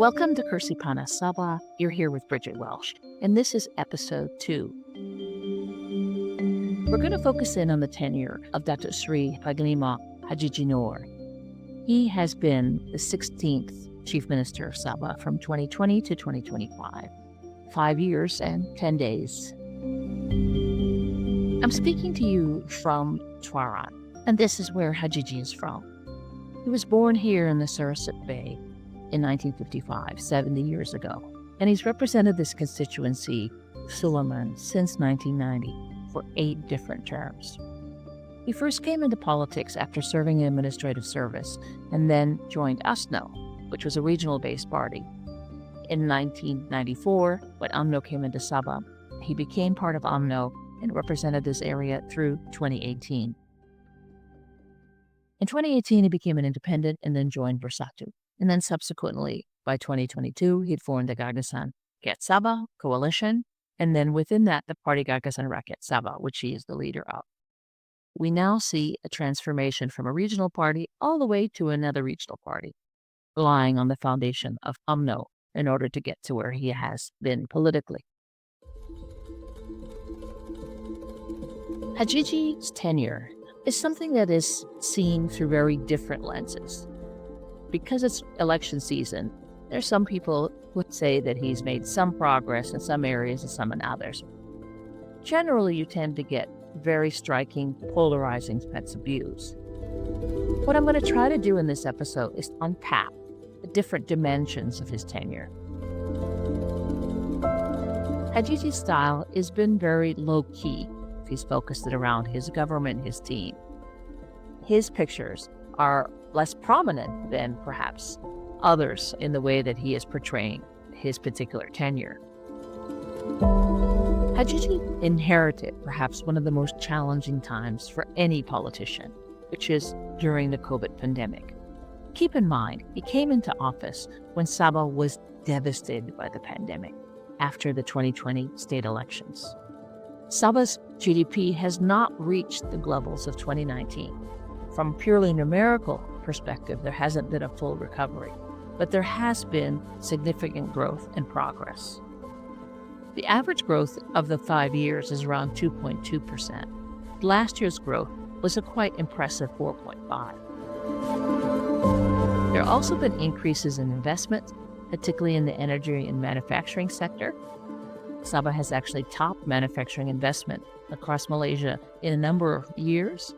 Welcome to Kerusi Panas, Sabah. You're here with Bridget Welsh, and this is episode 2. We're going to focus in on the tenure of Dr. Sri Panglima Hajiji Noor. He has been the 16th Chief Minister of Sabah from 2020 to 2025, 5 years and 10 days. I'm speaking to you from Tuaran, and this is where Hajiji is from. He was born here in the Sarasat Bay in 1955, 70 years ago, and he's represented this constituency, Suleiman, since 1990 for 8 different terms. He first came into politics after serving in administrative service and then joined USNO, which was a regional-based party. In 1994, when UMNO came into Sabah, he became part of UMNO and represented this area through 2018. In 2018, he became an independent and then joined Bersatu. And then subsequently, by 2022, he'd formed the Gagasan Rakyat Sabah coalition, and then within that, the party Gagasan Rakyat Sabah, which he is the leader of. We now see a transformation from a regional party all the way to another regional party, relying on the foundation of UMNO in order to get to where he has been politically. Hajiji's tenure is something that is seen through very different lenses. Because it's election season, there's some people who would say that he's made some progress in some areas and some in others. Generally, you tend to get very striking, polarizing sets of views. What I'm going to try to do in this episode is unpack the different dimensions of his tenure. Hajiji's style has been very low-key. He's focused it around his government, his team. His pictures are less prominent than perhaps others in the way that he is portraying his particular tenure. Hajiji inherited perhaps one of the most challenging times for any politician, which is during the COVID pandemic. Keep in mind, he came into office when Sabah was devastated by the pandemic after the 2020 state elections. Sabah's GDP has not reached the levels of 2019. From a purely numerical perspective, there hasn't been a full recovery, but there has been significant growth and progress. The average growth of the 5 years is around 2.2%. Last year's growth was a quite impressive 4.5%. There have also been increases in investment, particularly in the energy and manufacturing sector. Sabah has actually topped manufacturing investment across Malaysia in a number of years.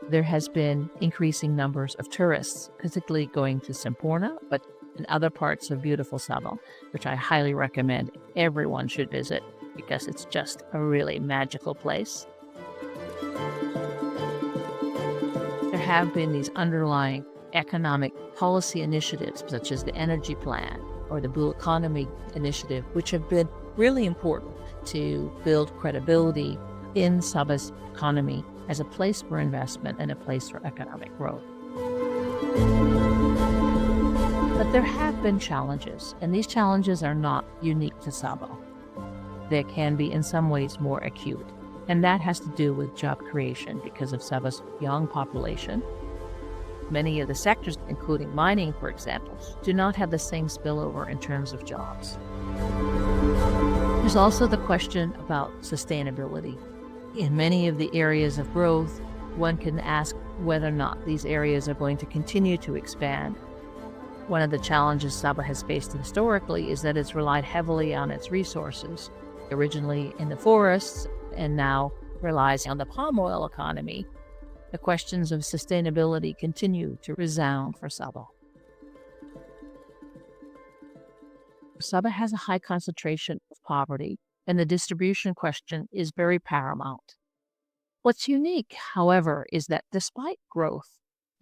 There has been increasing numbers of tourists, particularly going to Semporna, but in other parts of beautiful Sabah, which I highly recommend everyone should visit because it's just a really magical place. There have been these underlying economic policy initiatives, such as the energy plan or the Blue Economy Initiative, which have been really important to build credibility in Sabah's economy as a place for investment and a place for economic growth. But there have been challenges, and these challenges are not unique to Sabah. They can be in some ways more acute, and that has to do with job creation because of Sabah's young population. Many of the sectors, including mining, for example, do not have the same spillover in terms of jobs. There's also the question about sustainability. In many of the areas of growth, one can ask whether or not these areas are going to continue to expand. One of the challenges Sabah has faced historically is that it's relied heavily on its resources, originally in the forests, and now relies on the palm oil economy. The questions of sustainability continue to resound for Sabah. Sabah has a high concentration of poverty, and the distribution question is very paramount. What's unique, however, is that despite growth,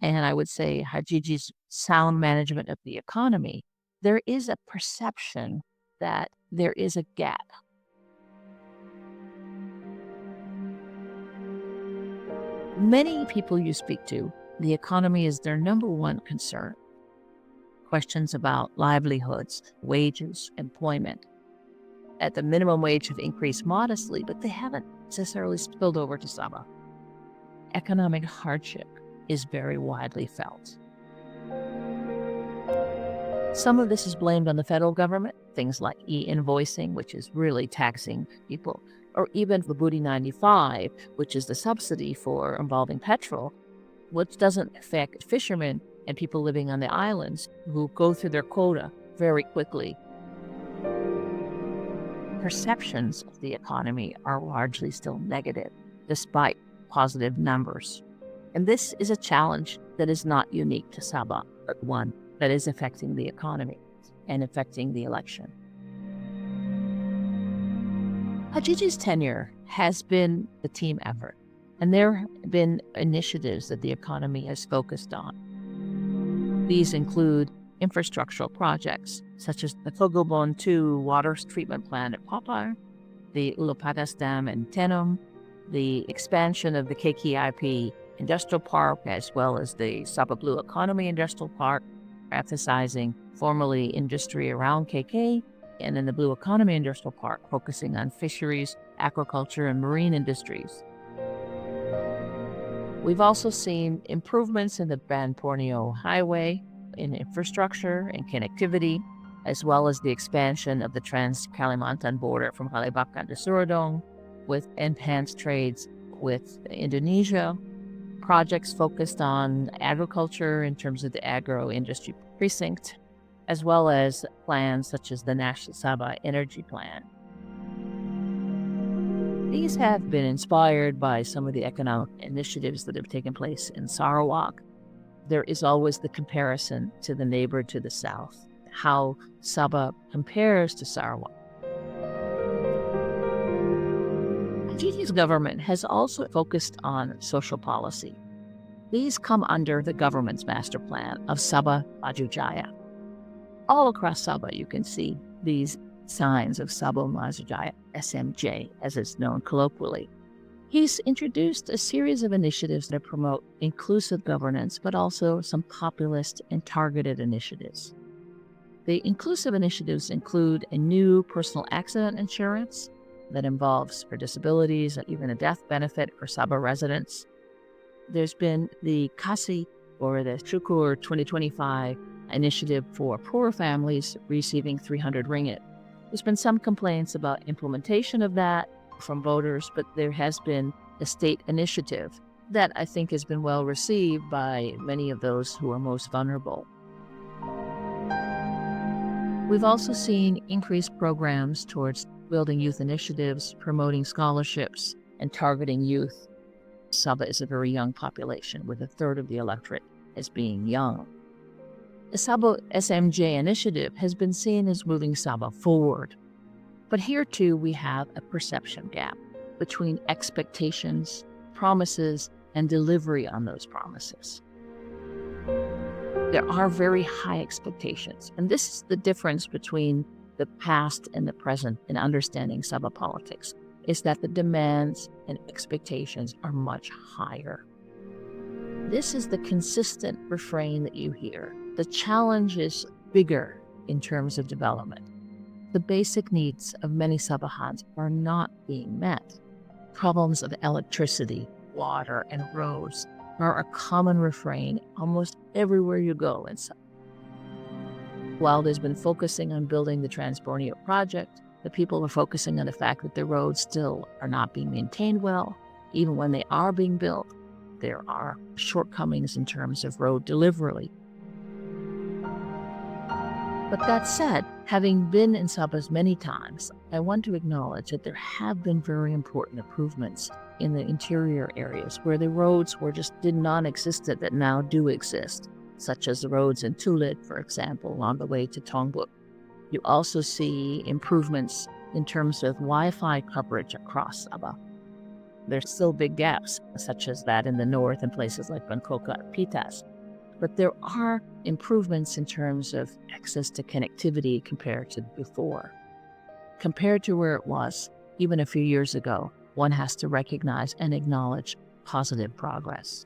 and I would say Hajiji's sound management of the economy, there is a perception that there is a gap. Many people you speak to, the economy is their number one concern. Questions about livelihoods, wages, employment. At the minimum wage have increased modestly, but they haven't necessarily spilled over to Sabah. Economic hardship is very widely felt. Some of this is blamed on the federal government, things like e-invoicing, which is really taxing people, or even the Budi 95, which is the subsidy for involving petrol, which doesn't affect fishermen and people living on the islands who go through their quota very quickly. Perceptions of the economy are largely still negative, despite positive numbers. And this is a challenge that is not unique to Sabah, but one that is affecting the economy and affecting the election. Hajiji's tenure has been a team effort, and there have been initiatives that the economy has focused on. These include infrastructural projects, such as the Togobon 2 water treatment plant at Papar, the Ulupatas Dam in Tenom, the expansion of the KKIP Industrial Park, as well as the Sabah Blue Economy Industrial Park, emphasizing formerly industry around KK, and then the Blue Economy Industrial Park, focusing on fisheries, aquaculture, and marine industries. We've also seen improvements in the Ban-Borneo Highway, in infrastructure and connectivity, as well as the expansion of the Trans-Kalimantan border from Halibakan to Surudong, with enhanced trades with Indonesia, projects focused on agriculture in terms of the agro-industry precinct, as well as plans such as the National Sabah Energy Plan. These have been inspired by some of the economic initiatives that have taken place in Sarawak. There is always the comparison to the neighbor to the south, how Sabah compares to Sarawak. Hajiji's government has also focused on social policy. These come under the government's master plan of Sabah Maju Jaya. All across Sabah, you can see these signs of Sabah Maju Jaya, SMJ, as it's known colloquially. He's introduced a series of initiatives that promote inclusive governance, but also some populist and targeted initiatives. The inclusive initiatives include a new personal accident insurance that involves for disabilities, even a death benefit for Sabah residents. There's been the KASI, or the Syukur 2025 initiative for poor families receiving 300 ringgit. There's been some complaints about implementation of that from voters, but there has been a state initiative that I think has been well received by many of those who are most vulnerable. We've also seen increased programs towards building youth initiatives, promoting scholarships, and targeting youth. Sabah is a very young population, with a third of the electorate as being young. The Sabah SMJ initiative has been seen as moving Sabah forward. But here too, we have a perception gap between expectations, promises, and delivery on those promises. There are very high expectations, and this is the difference between the past and the present in understanding Sabah politics, is that the demands and expectations are much higher. This is the consistent refrain that you hear. The challenge is bigger in terms of development. The basic needs of many Sabahans are not being met. Problems of electricity, water, and roads are a common refrain almost everywhere you go in Sabah. While there's been focusing on building the Trans-Borneo project, the people are focusing on the fact that the roads still are not being maintained well. Even when they are being built, there are shortcomings in terms of road delivery. But that said, having been in Sabah many times, I want to acknowledge that there have been very important improvements in the interior areas where the roads did not exist that now do exist, such as the roads in Tulid, for example, on the way to Tongbuk. You also see improvements in terms of Wi-Fi coverage across Sabah. There's still big gaps, such as that in the north and places like Bangkok and Pitas. But there are improvements in terms of access to connectivity compared to before. Compared to where it was even a few years ago, one has to recognize and acknowledge positive progress.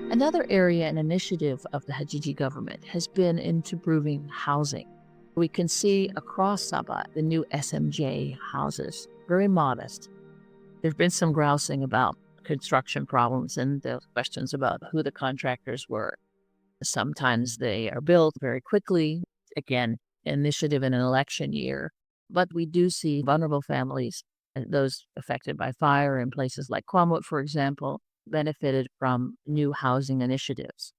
Another area and initiative of the Hajiji government has been into improving housing. We can see across Sabah the new SMJ houses, very modest. There's been some grousing about construction problems and the questions about who the contractors were. Sometimes they are built very quickly, again, initiative in an election year. But we do see vulnerable families, those affected by fire in places like Kwamut, for example, benefited from new housing initiatives.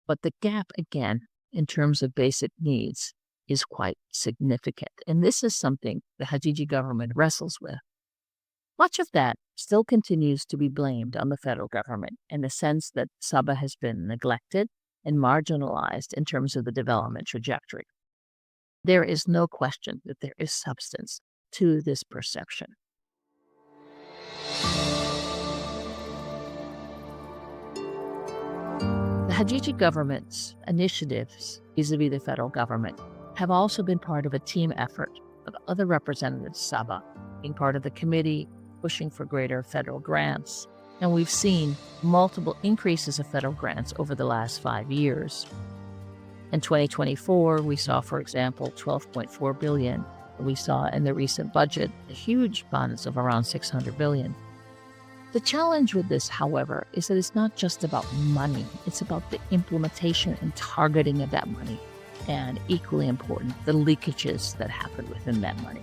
But the gap, again, in terms of basic needs is quite significant. And this is something the Hajiji government wrestles with. Much of that still continues to be blamed on the federal government in the sense that Sabah has been neglected and marginalized in terms of the development trajectory. There is no question that there is substance to this perception. The Hajiji government's initiatives vis-a-vis the federal government have also been part of a team effort of other representatives of Sabah, being part of the committee, pushing for greater federal grants. And we've seen multiple increases of federal grants over the last 5 years. In 2024, we saw, for example, $12.4 billion. We saw in the recent budget huge funds of around $600 billion. The challenge with this, however, is that it's not just about money. It's about the implementation and targeting of that money. And equally important, the leakages that happen within that money.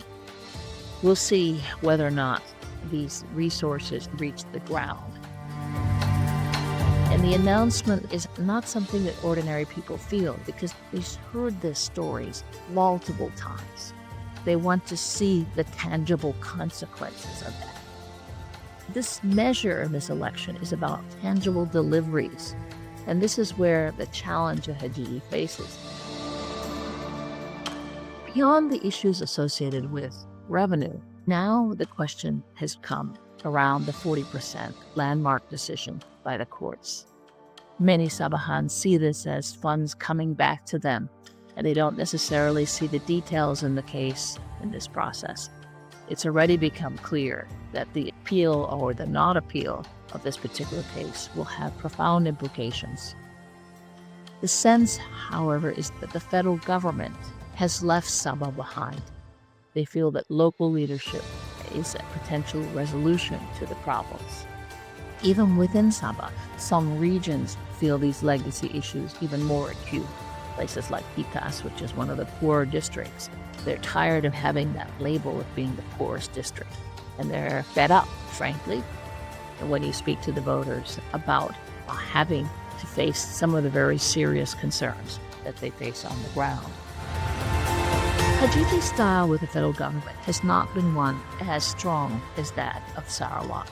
We'll see whether or not these resources reach the ground. And the announcement is not something that ordinary people feel because they've heard these stories multiple times. They want to see the tangible consequences of that. This measure of this election is about tangible deliveries. And this is where the challenge that Hajiji faces. Beyond the issues associated with revenue, now the question has come around the 40% landmark decision by the courts. Many Sabahans see this as funds coming back to them, and they don't necessarily see the details in the case in this process. It's already become clear that the appeal or the not appeal of this particular case will have profound implications. The sense, however, is that the federal government has left Sabah behind. They feel that local leadership is a potential resolution to the problems. Even within Sabah, some regions feel these legacy issues even more acute. Places like Pitas, which is one of the poorer districts, they're tired of having that label of being the poorest district. And they're fed up, frankly, when you speak to the voters about having to face some of the very serious concerns that they face on the ground. Hajiji's style with the federal government has not been one as strong as that of Sarawak.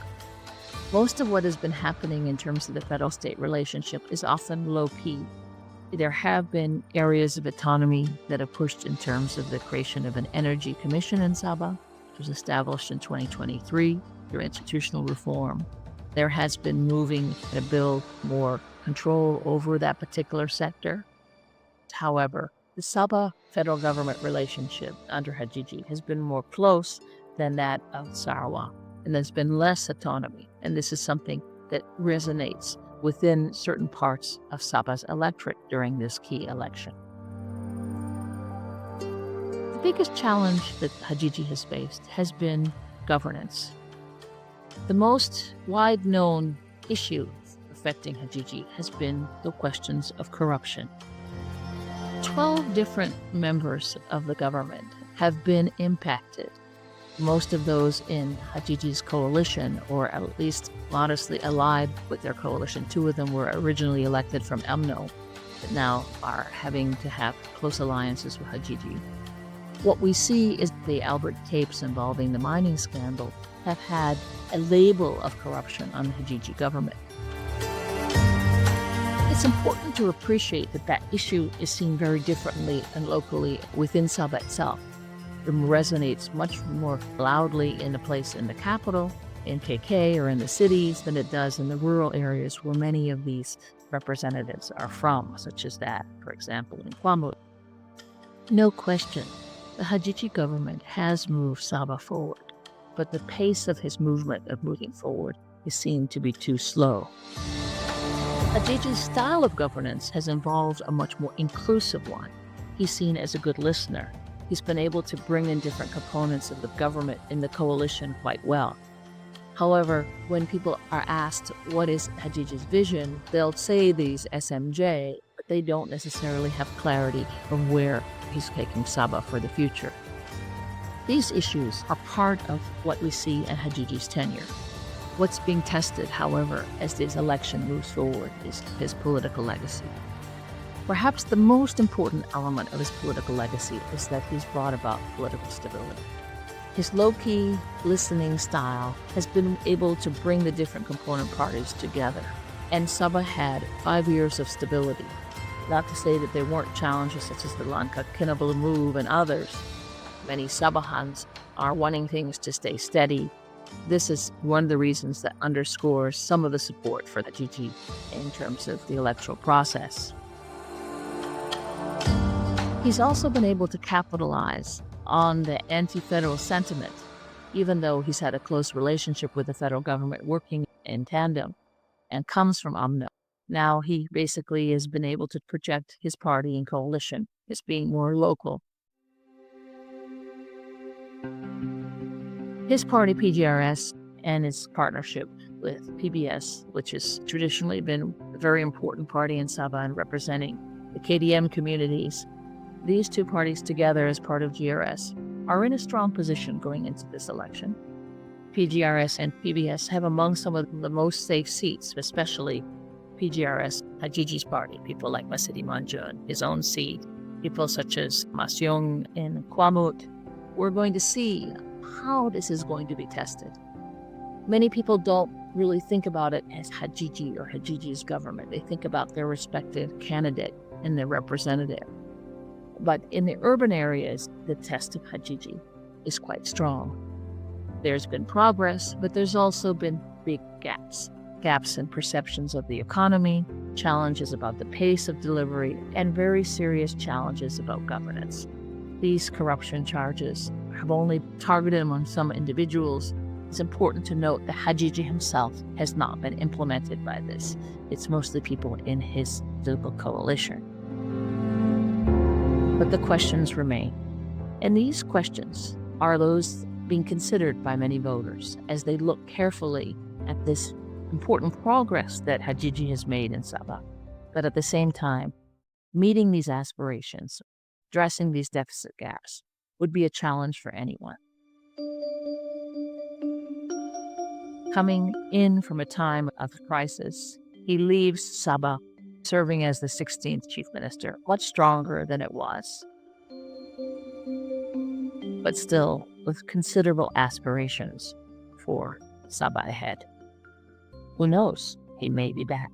Most of what has been happening in terms of the federal-state relationship is often low-key. There have been areas of autonomy that have pushed in terms of the creation of an energy commission in Sabah, which was established in 2023 through institutional reform. There has been moving to build more control over that particular sector. However, the Sabah federal government relationship under Hajiji has been more close than that of Sarawak, and there's been less autonomy. And this is something that resonates within certain parts of Sabah's electorate during this key election. The biggest challenge that Hajiji has faced has been governance. The most wide-known issue affecting Hajiji has been the questions of corruption. 12 different members of the government have been impacted. Most of those in Hajiji's coalition, or at least modestly allied with their coalition. 2 of them were originally elected from UMNO, but now are having to have close alliances with Hajiji. What we see is the Albert tapes involving the mining scandal have had a label of corruption on the Hajiji government. It's important to appreciate that that issue is seen very differently and locally within Sabah itself. It resonates much more loudly in a place in the capital, in KK, or in the cities than it does in the rural areas where many of these representatives are from, such as that, for example, in Kwamut. No question, the Hajiji government has moved Sabah forward, but the pace of his movement of moving forward is seen to be too slow. Hajiji's style of governance has involved a much more inclusive one. He's seen as a good listener. He's been able to bring in different components of the government in the coalition quite well. However, when people are asked what is Hajiji's vision, they'll say these SMJ, but they don't necessarily have clarity of where he's taking Sabah for the future. These issues are part of what we see in Hajiji's tenure. What's being tested, however, as this election moves forward is his political legacy. Perhaps the most important element of his political legacy is that he's brought about political stability. His low-key, listening style has been able to bring the different component parties together. And Sabah had 5 years of stability. Not to say that there weren't challenges such as the Langkah Kinabalu move and others. Many Sabahans are wanting things to stay steady. This is one of the reasons that underscores some of the support for Hajiji in terms of the electoral process. He's also been able to capitalize on the anti-federal sentiment, even though he's had a close relationship with the federal government working in tandem and comes from UMNO. Now he basically has been able to project his party and coalition as being more local. His party, PGRS, and its partnership with PBS, which has traditionally been a very important party in Sabah and representing the KDM communities, these two parties together as part of GRS are in a strong position going into this election. PGRS and PBS have among some of the most safe seats, especially PGRS, Hajiji's party, people like Masidi Manjun, his own seat, people such as Masyong in Kwamut. We're going to see how this is going to be tested. Many people don't really think about it as Hajiji or Hajiji's government. They think about their respective candidate and their representative. But in the urban areas, the test of Hajiji is quite strong. There's been progress, but there's also been big gaps in perceptions of the economy, challenges about the pace of delivery, and very serious challenges about governance. These corruption charges have only targeted among some individuals. It's important to note that Hajiji himself has not been implemented by this. It's mostly people in his political coalition. But the questions remain. And these questions are those being considered by many voters as they look carefully at this important progress that Hajiji has made in Sabah. But at the same time, meeting these aspirations, addressing these deficit gaps, would be a challenge for anyone. Coming in from a time of crisis, he leaves Sabah serving as the 16th Chief Minister, much stronger than it was, but still with considerable aspirations for Sabah ahead. Who knows? He may be back.